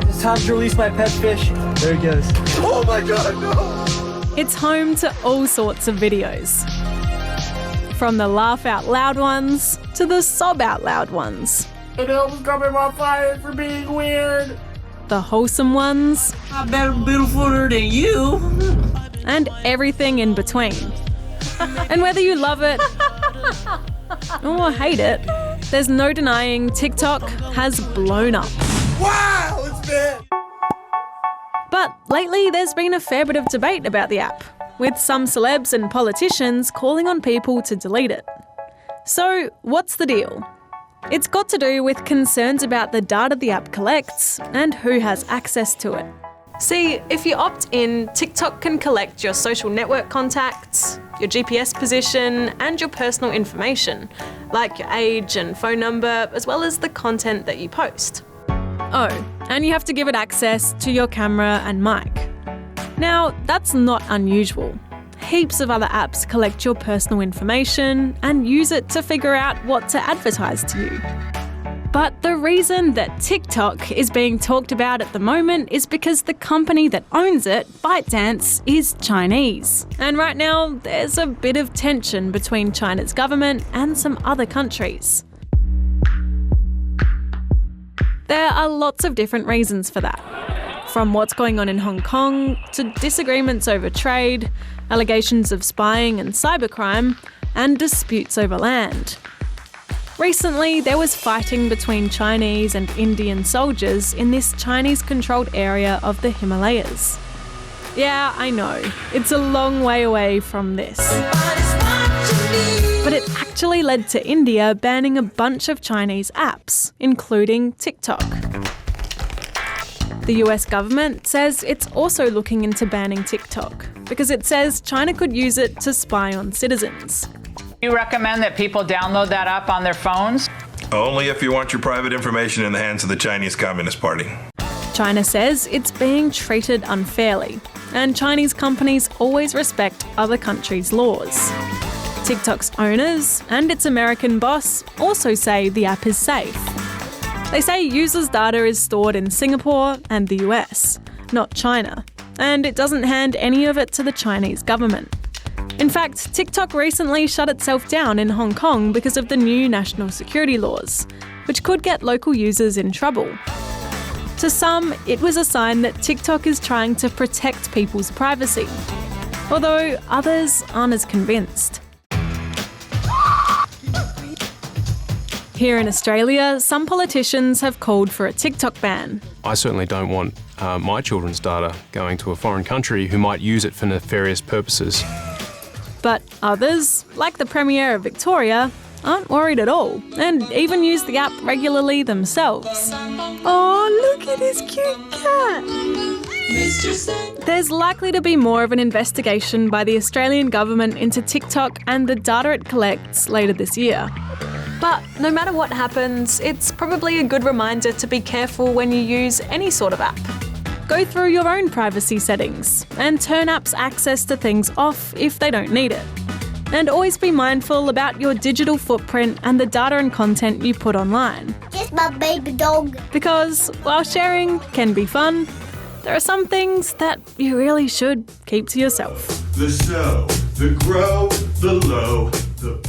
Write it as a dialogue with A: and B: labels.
A: It's time to release my pet fish. There he goes. Oh my god, no!
B: It's home to all sorts of videos. From the laugh out loud ones to the sob out loud ones.
C: It almost got me on fire for being weird.
B: The wholesome ones.
D: I'm better beautifuler than you.
B: And everything in between. And whether you love it or hate it, there's no denying TikTok has blown up.
C: Wow, it's bad.
B: But lately there's been a fair bit of debate about the app, with some celebs and politicians calling on people to delete it. So what's the deal? It's got to do with concerns about the data the app collects and who has access to it. See, if you opt in, TikTok can collect your social network contacts, your GPS position, and your personal information, like your age and phone number, as well as the content that you post. Oh, and you have to give it access to your camera and mic. Now, that's not unusual. Heaps of other apps collect your personal information and use it to figure out what to advertise to you. But the reason that TikTok is being talked about at the moment is because the company that owns it, ByteDance, is Chinese. And right now, there's a bit of tension between China's government and some other countries. There are lots of different reasons for that. From what's going on in Hong Kong, to disagreements over trade, allegations of spying and cybercrime, and disputes over land. Recently, there was fighting between Chinese and Indian soldiers in this Chinese-controlled area of the Himalayas. Yeah, I know, it's a long way away from this. But it actually led to India banning a bunch of Chinese apps, including TikTok. The US government says it's also looking into banning TikTok because it says China could use it to spy on citizens.
E: You recommend that people download that app on their phones?
F: Only if you want your private information in the hands of the Chinese Communist Party.
B: China says it's being treated unfairly, and Chinese companies always respect other countries' laws. TikTok's owners and its American boss also say the app is safe. They say users' data is stored in Singapore and the US, not China, and it doesn't hand any of it to the Chinese government. In fact, TikTok recently shut itself down in Hong Kong because of the new national security laws, which could get local users in trouble. To some, it was a sign that TikTok is trying to protect people's privacy, although others aren't as convinced. Here in Australia, some politicians have called for a TikTok ban.
G: I certainly don't want my children's data going to a foreign country who might use it for nefarious purposes.
B: But others, like the Premier of Victoria, aren't worried at all and even use the app regularly themselves. Oh, look at his cute cat! There's likely to be more of an investigation by the Australian government into TikTok and the data it collects later this year. But no matter what happens, it's probably a good reminder to be careful when you use any sort of app. Go through your own privacy settings and turn apps' access to things off if they don't need it. And always be mindful about your digital footprint and the data and content you put online.
H: Just my baby dog.
B: Because while sharing can be fun, there are some things that you really should keep to yourself.
I: The snow, the grow, the low, the